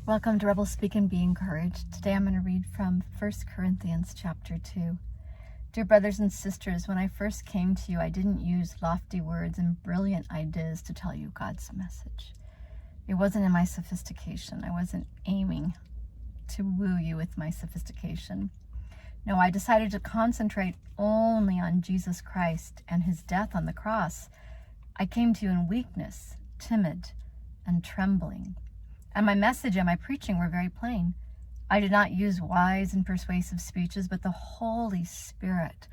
Welcome to Rebel Speak and Be Encouraged. Today I'm going to read from 1 Corinthians chapter 2. Dear brothers and sisters, when I first came to you, I didn't use lofty words and brilliant ideas to tell you God's message. It wasn't in my sophistication. I wasn't aiming to woo you with my sophistication. No, I decided to concentrate only on Jesus Christ and his death on the cross. I came to you in weakness, timid, and trembling. And my message and my preaching were very plain. I did not use wise and persuasive speeches, but the Holy Spirit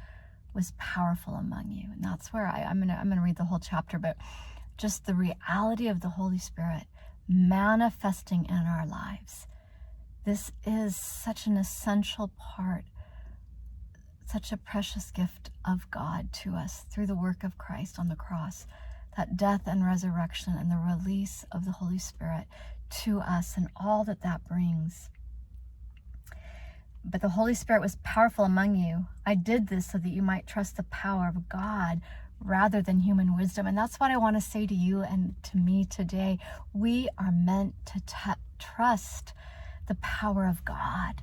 was powerful among you. And that's where I'm gonna read the whole chapter, but just the reality of the Holy Spirit manifesting in our lives. This is such an essential part, such a precious gift of God to us through the work of Christ on the cross, that death and resurrection and the release of the Holy Spirit to us and all that that brings. But the Holy Spirit was powerful among you. I did this so that you might trust the power of God rather than human wisdom. And that's what I want to say to you and to me today. We are meant to trust the power of God.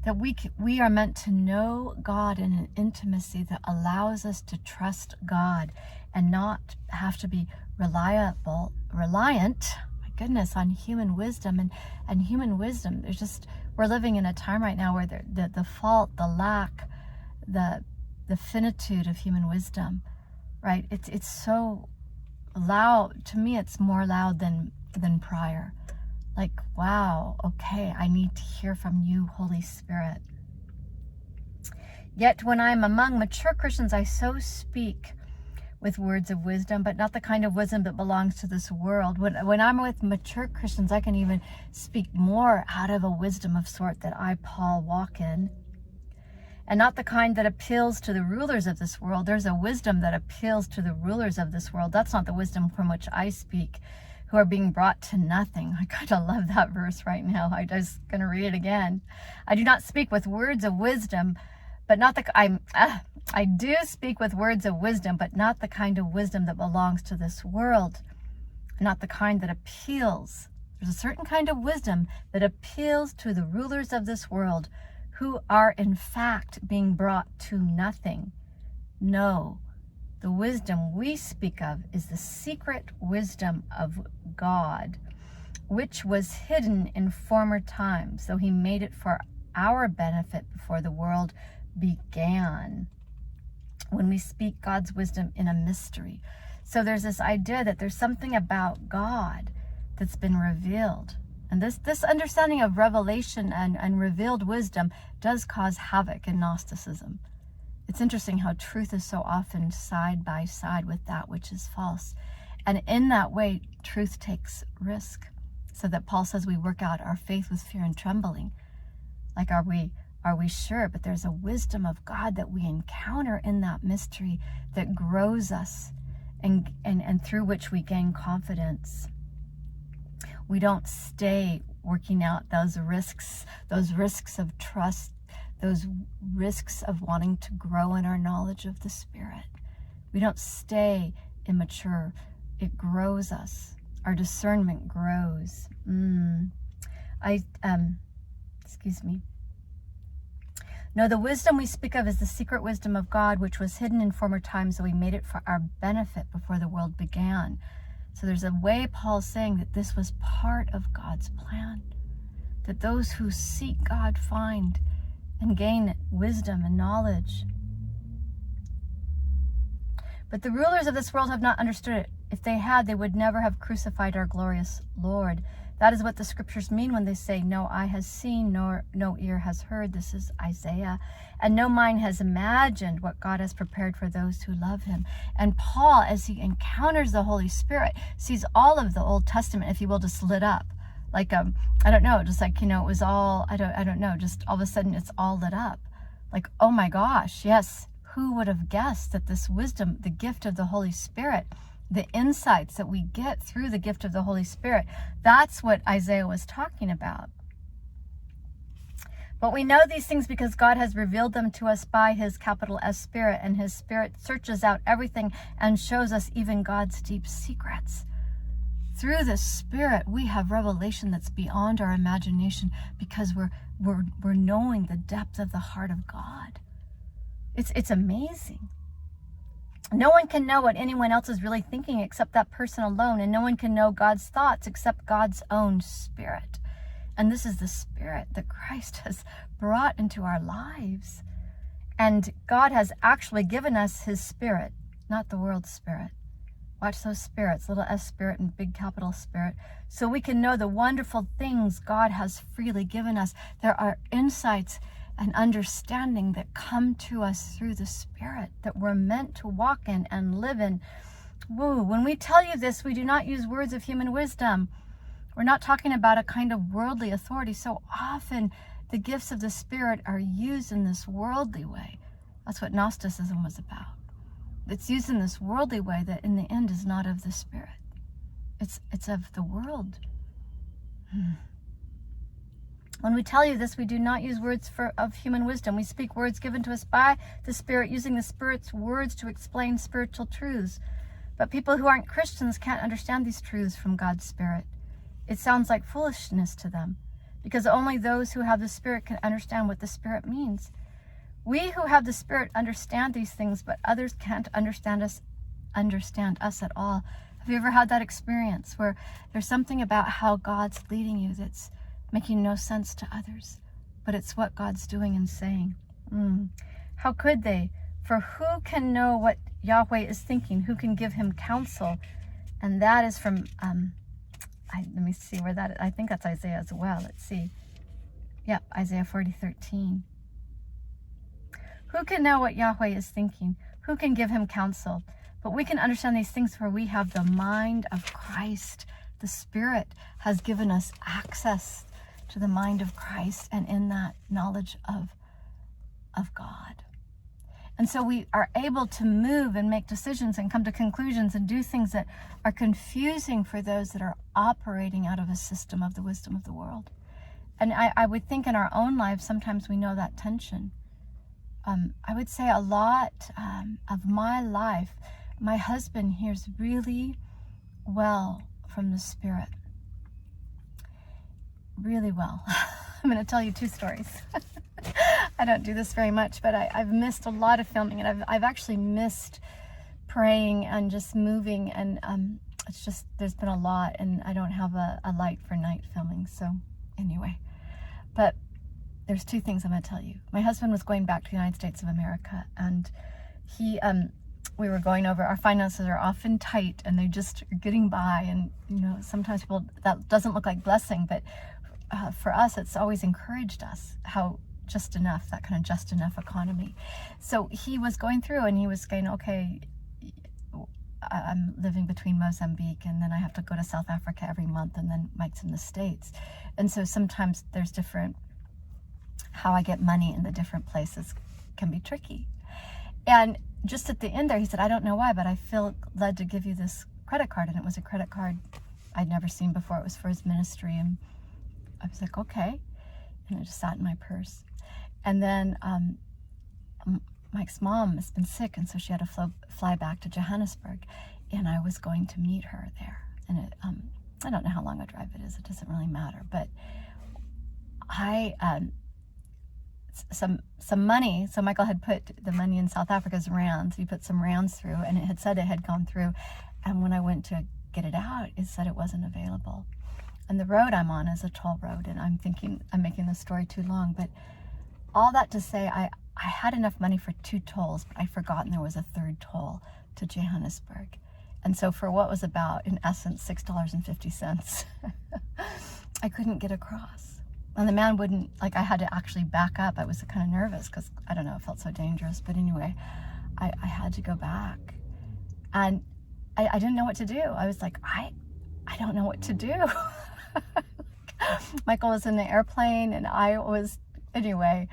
That we are meant to know God in an intimacy that allows us to trust God and not have to be reliant, on human wisdom and human wisdom. We're living in a time right now where the fault, the lack, the finitude of human wisdom, right? It's so loud. To me, it's more loud than prior. Like, wow, okay, I need to hear from you, Holy Spirit. Yet when I'm among mature Christians, I so speak with words of wisdom, but not the kind of wisdom that belongs to this world. When I'm with mature Christians, I can even speak more out of a wisdom of sort that I, Paul, walk in. And not the kind that appeals to the rulers of this world. There's a wisdom that appeals to the rulers of this world. That's not the wisdom from which I speak, who are being brought to nothing. I kind of love that verse right now. I'm just going to read it again. I do not speak with words of wisdom, but not I do speak with words of wisdom, but not the kind of wisdom that belongs to this world, not the kind that appeals. There's a certain kind of wisdom that appeals to the rulers of this world, who are in fact being brought to nothing. No, the wisdom we speak of is the secret wisdom of God, which was hidden in former times, though he made it for our benefit before the world began. When we speak God's wisdom in a mystery. So there's this idea that there's something about God that's been revealed. And this understanding of revelation and revealed wisdom does cause havoc in Gnosticism. It's interesting how truth is so often side by side with that which is false. And in that way, truth takes risk. So that Paul says we work out our faith with fear and trembling. Like, are we sure? But there's a wisdom of God that we encounter in that mystery that grows us and through which we gain confidence. We don't stay working out those risks of trust, those risks of wanting to grow in our knowledge of the Spirit. We don't stay immature. It grows us. Our discernment grows. No, the wisdom we speak of is the secret wisdom of God, which was hidden in former times, so we made it for our benefit before the world began. So there's a way Paul's saying that this was part of God's plan, that those who seek God find and gain wisdom and knowledge. But the rulers of this world have not understood it. If they had, they would never have crucified our glorious Lord. That is what the scriptures mean when they say, no eye has seen, nor no ear has heard. This is Isaiah. And no mind has imagined what God has prepared for those who love him. And Paul, as he encounters the Holy Spirit, sees all of the Old Testament, if you will, just lit up. Like, I don't know, just like, it was all, I don't know, just all of a sudden it's all lit up. Like, oh my gosh, yes, who would have guessed that this wisdom, the gift of the Holy Spirit, the insights that we get through the gift of the Holy Spirit, that's what Isaiah was talking about. But we know these things because God has revealed them to us by his capital S Spirit, and his Spirit searches out everything and shows us even God's deep secrets. through the Spirit, we have revelation that's beyond our imagination, because we're knowing the depth of the heart of God. It's amazing. No one can know what anyone else is really thinking except that person alone, and no one can know God's thoughts except God's own Spirit. And this is the Spirit that Christ has brought into our lives. And God has actually given us his Spirit, not the world's spirit. Watch those spirits, little s spirit and big capital Spirit, so we can know the wonderful things God has freely given us. There are insights and understanding that come to us through the Spirit that we're meant to walk in and live in. Woo! When we tell you this, we do not use words of human wisdom. We're not talking about a kind of worldly authority. So often the gifts of the Spirit are used in this worldly way. That's what Gnosticism was about. It's used in this worldly way that in the end is not of the Spirit. It's of the world. When we tell you this, we do not use words of human wisdom. We speak words given to us by the Spirit, using the Spirit's words to explain spiritual truths. But people who aren't Christians can't understand these truths from God's Spirit. It sounds like foolishness to them, because only those who have the Spirit can understand what the Spirit means. We who have the Spirit understand these things, but others can't understand us at all. Have you ever had that experience where there's something about how God's leading you that's making no sense to others, but it's what God's doing and saying? How could they? For who can know what Yahweh is thinking? Who can give him counsel? And that is from, let me see where that is. I think that's Isaiah as well. Let's see. Yep, Isaiah 40:13. Who can know what Yahweh is thinking? Who can give him counsel? But we can understand these things for we have the mind of Christ. The Spirit has given us access to the mind of Christ, and in that knowledge of God. And so we are able to move and make decisions and come to conclusions and do things that are confusing for those that are operating out of a system of the wisdom of the world. And I would think in our own lives, sometimes we know that tension. I would say a lot of my life, my husband hears really well from the Spirit. Really well. I'm going to tell you 2 stories. I don't do this very much, but I've missed a lot of filming, and I've actually missed praying and just moving, and it's just, there's been a lot, and I don't have a light for night filming. So anyway, but there's 2 things I'm going to tell you. My husband was going back to the United States of America, and we were going over, our finances are often tight and they just are getting by. And, you know, sometimes people, that doesn't look like blessing, but for us, it's always encouraged us how just enough, that kind of just enough economy. So he was going through and he was saying, okay, I'm living between Mozambique and then I have to go to South Africa every month, and then Mike's in the States. And so sometimes there's different, how I get money in the different places can be tricky. And just at the end there, he said, I don't know why, but I feel led to give you this credit card. And it was a credit card I'd never seen before. It was for his ministry. And I was like, okay. And it just sat in my purse. And then Mike's mom has been sick, and so she had to fly back to Johannesburg, and I was going to meet her there. And I don't know how long a drive it is. It doesn't really matter. But some money. So Michael had put the money in South Africa's rands. He put some rands through, and it had said it had gone through. And when I went to get it out, it said it wasn't available. And the road I'm on is a toll road, and I'm thinking I'm making the story too long, but all that to say, I had enough money for 2 tolls, but I'd forgotten there was a 3rd toll to Johannesburg. And so for what was about, in essence, $6.50, I couldn't get across. And the man wouldn't, like, I had to actually back up. I was kind of nervous because, I don't know, it felt so dangerous. But anyway, I had to go back. And I didn't know what to do. I was like, I don't know what to do. Michael was in the airplane and I was, anyway,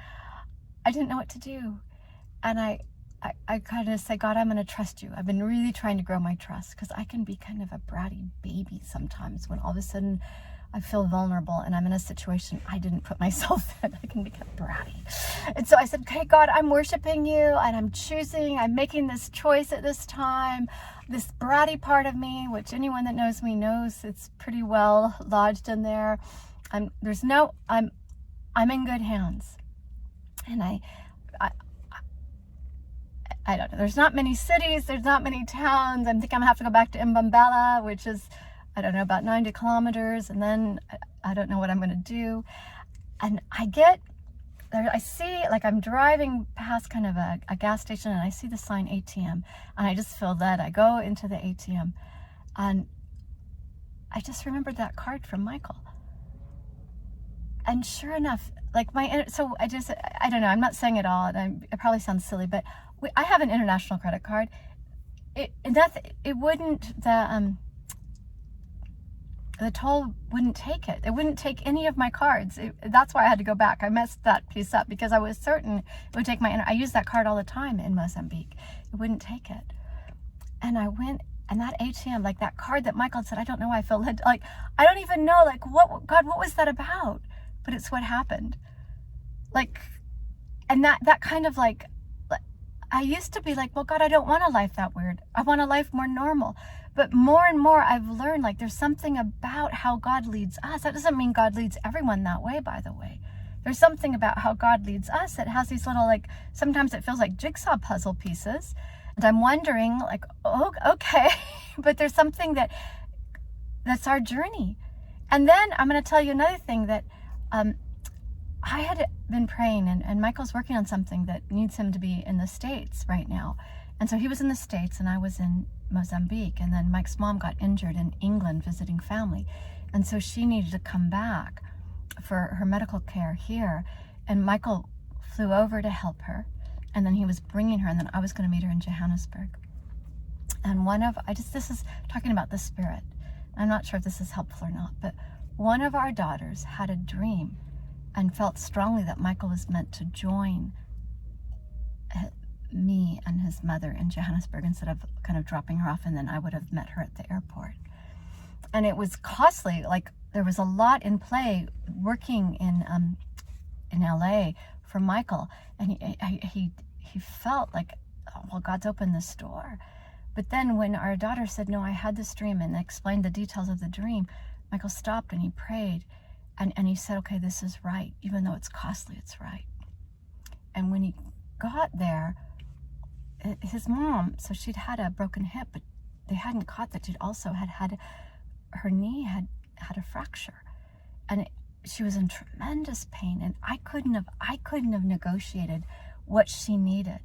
I didn't know what to do. And I kind of said, God, I'm going to trust you. I've been really trying to grow my trust, because I can be kind of a bratty baby sometimes when all of a sudden I feel vulnerable and I'm in a situation I didn't put myself in. I can become bratty. And so I said, okay, God, I'm worshiping you and I'm making this choice at this time. This bratty part of me, which anyone that knows me knows it's pretty well lodged in there. I'm in good hands. And I don't know. There's not many cities. There's not many towns. I think I'm gonna have to go back to Mbombela, which is, I don't know, about 90 kilometers. And then I don't know what I'm gonna do. And I get there, I see, like I'm driving past kind of a gas station and I see the sign ATM. And I just feel that I go into the ATM and I just remembered that card from Michael. And sure enough, like I don't know, I'm not saying it all, and it probably sounds silly, but I have an international credit card. The toll wouldn't take it. It wouldn't take any of my cards. That's why I had to go back. I messed that piece up because I was certain it would take I use that card all the time in Mozambique. It wouldn't take it. And I went, and that ATM, like that card that Michael said, I don't know why I feel led, like, I don't even know, like, God, what was that about? But it's what happened. Like, and that kind of like, I used to be like, well, God, I don't want a life that weird. I want a life more normal. But more and more I've learned, like, there's something about how God leads us. That doesn't mean God leads everyone that way, by the way. There's something about how God leads us that has these little, like, sometimes it feels like jigsaw puzzle pieces. And I'm wondering, like, oh, okay, but there's something that's our journey. And then I'm going to tell you another thing that I had been praying, and Michael's working on something that needs him to be in the States right now. And so he was in the States and I was in Mozambique. And then Mike's mom got injured in England visiting family. And so she needed to come back for her medical care here. And Michael flew over to help her. And then he was bringing her, and then I was going to meet her in Johannesburg. And this is talking about the Spirit. I'm not sure if this is helpful or not, but one of our daughters had a dream and felt strongly that Michael was meant to join me and his mother in Johannesburg instead of kind of dropping her off, and then I would have met her at the airport. And it was costly. Like, there was a lot in play working in LA for Michael, and he felt like, oh, well, God's opened this door. But then when our daughter said, no, I had this dream, and explained the details of the dream, Michael stopped and he prayed, and he said, okay, this is right. Even though it's costly, it's right. And when he got there, his mom, so she'd had a broken hip, but they hadn't caught that she'd also had her knee had a fracture, and she was in tremendous pain. And I couldn't have negotiated what she needed,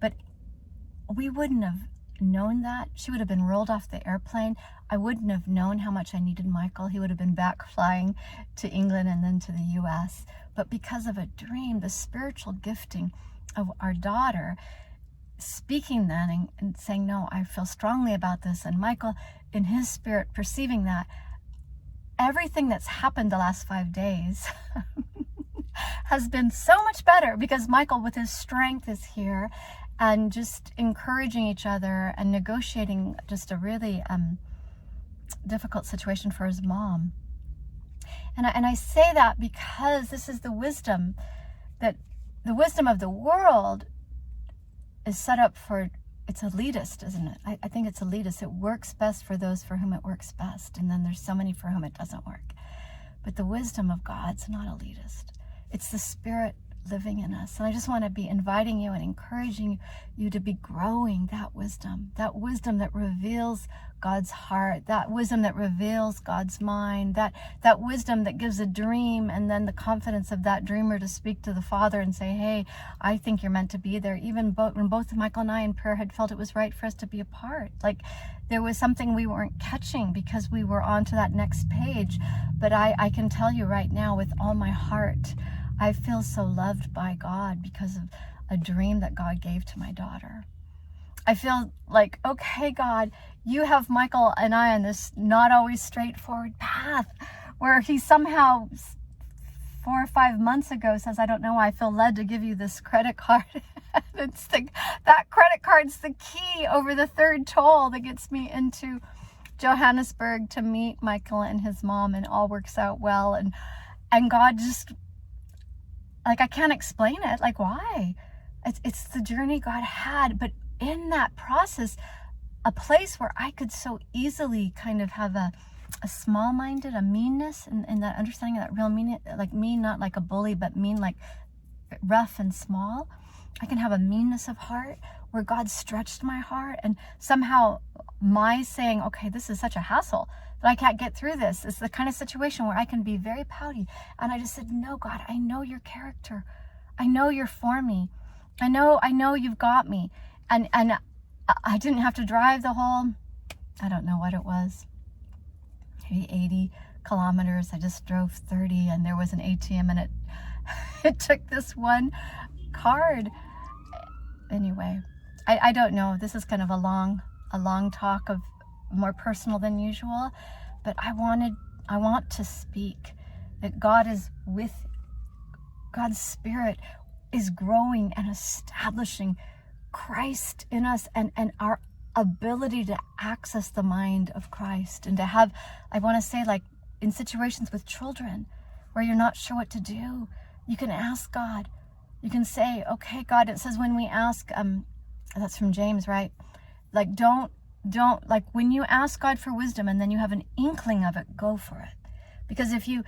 but we wouldn't have known that. She would have been rolled off the airplane. I wouldn't have known how much I needed Michael. He would have been back flying to England and then to the US. But because of a dream, the spiritual gifting of our daughter speaking that and saying, no, I feel strongly about this, and Michael in his spirit perceiving that, everything that's happened the last 5 days has been so much better because Michael with his strength is here, and just encouraging each other and negotiating just a really difficult situation for his mom. And I say that because this is the wisdom of the world is set up for, it's elitist, isn't it? I think it's elitist. It works best for those for whom it works best. And then there's so many for whom it doesn't work. But the wisdom of God's not elitist. It's the Spirit living in us. And I just want to be inviting you and encouraging you to be growing that wisdom that reveals God's heart, that wisdom that reveals God's mind, that wisdom that gives a dream and then the confidence of that dreamer to speak to the Father and say, hey, I think you're meant to be there. Even when both Michael and I in prayer had felt it was right for us to be apart. Like, there was something we weren't catching because we were on to that next page. But I can tell you right now with all my heart, I feel so loved by God because of a dream that God gave to my daughter. I feel like, okay, God, you have Michael and I on this not always straightforward path where he somehow 4 or 5 months ago says, I don't know, I feel led to give you this credit card. That credit card's the key over the third toll that gets me into Johannesburg to meet Michael and his mom, and all works out well. And God just, like, I can't explain it. Like, why? It's the journey God had. But in that process, a place where I could so easily kind of have a small-minded, a meanness, and that understanding of that real meaning, like mean, not like a bully, but mean like rough and small. I can have a meanness of heart where God stretched my heart, and somehow my saying, okay, this is such a hassle that I can't get through this. It's the kind of situation where I can be very pouty. And I just said, no, God, I know your character. I know you're for me. I know you've got me. And I didn't have to drive the whole, I don't know what it was, maybe 80 kilometers. I just drove 30, and there was an ATM, and it took this one card. Anyway, I don't know. This is kind of a long talk, of more personal than usual, but I want to speak that God is with, God's Spirit is growing and establishing Christ in us, and our ability to access the mind of Christ, and to have, I want to say, like in situations with children where you're not sure what to do, you can ask God. You can say, okay, God, it says when we ask, that's from James, right? Like, don't, like when you ask God for wisdom and then you have an inkling of it, go for it. Because if you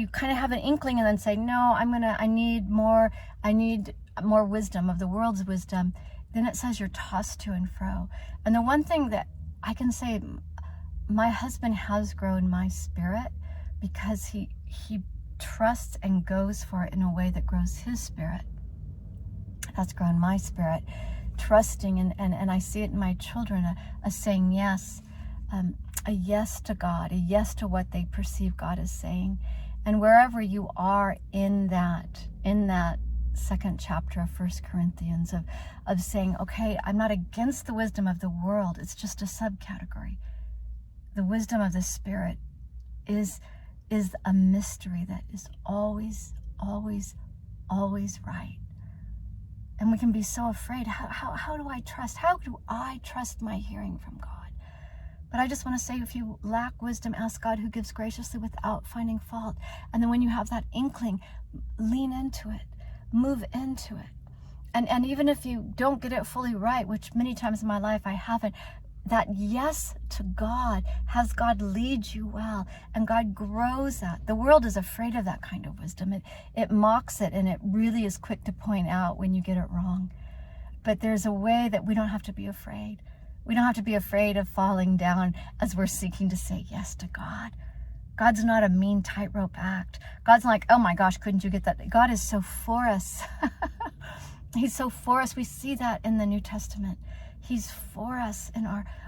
kind of have an inkling and then say, no, I need more wisdom, of the world's wisdom, then it says you're tossed to and fro. And the one thing that I can say, my husband has grown my spirit, because he trusts and goes for it in a way that grows his spirit. That's grown my spirit, trusting, and I see it in my children, a saying yes, a yes to God, a yes to what they perceive God is saying. And wherever you are in that second chapter of 1 Corinthians, of saying, okay, I'm not against the wisdom of the world, it's just a subcategory. The wisdom of the Spirit is a mystery that is always, always, always right. And we can be so afraid. How do I trust? How do I trust my hearing from God? But I just want to say, if you lack wisdom, ask God, who gives graciously without finding fault. And then when you have that inkling, lean into it, move into it. And even if you don't get it fully right, which many times in my life I haven't, that yes to God has God lead you well, and God grows that. The world is afraid of that kind of wisdom. It mocks it, and it really is quick to point out when you get it wrong. But there's a way that we don't have to be afraid. We don't have to be afraid of falling down as we're seeking to say yes to God. God's not a mean tightrope act. God's not like, oh my gosh, couldn't you get that? God is so for us. He's so for us. We see that in the New Testament. He's for us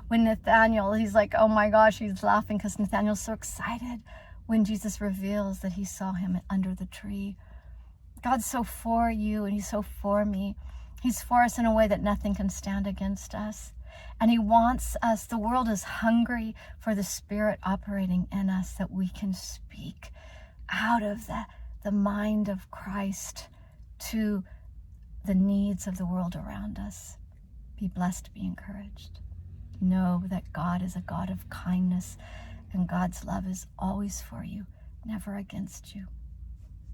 when Nathaniel, he's like, oh my gosh, he's laughing because Nathaniel's so excited when Jesus reveals that he saw him under the tree. God's so for you, and he's so for me. He's for us in a way that nothing can stand against us. And he wants us, the world is hungry for the Spirit operating in us, that we can speak out of the mind of Christ to the needs of the world around us. Be blessed, be encouraged. Know that God is a God of kindness, and God's love is always for you, never against you.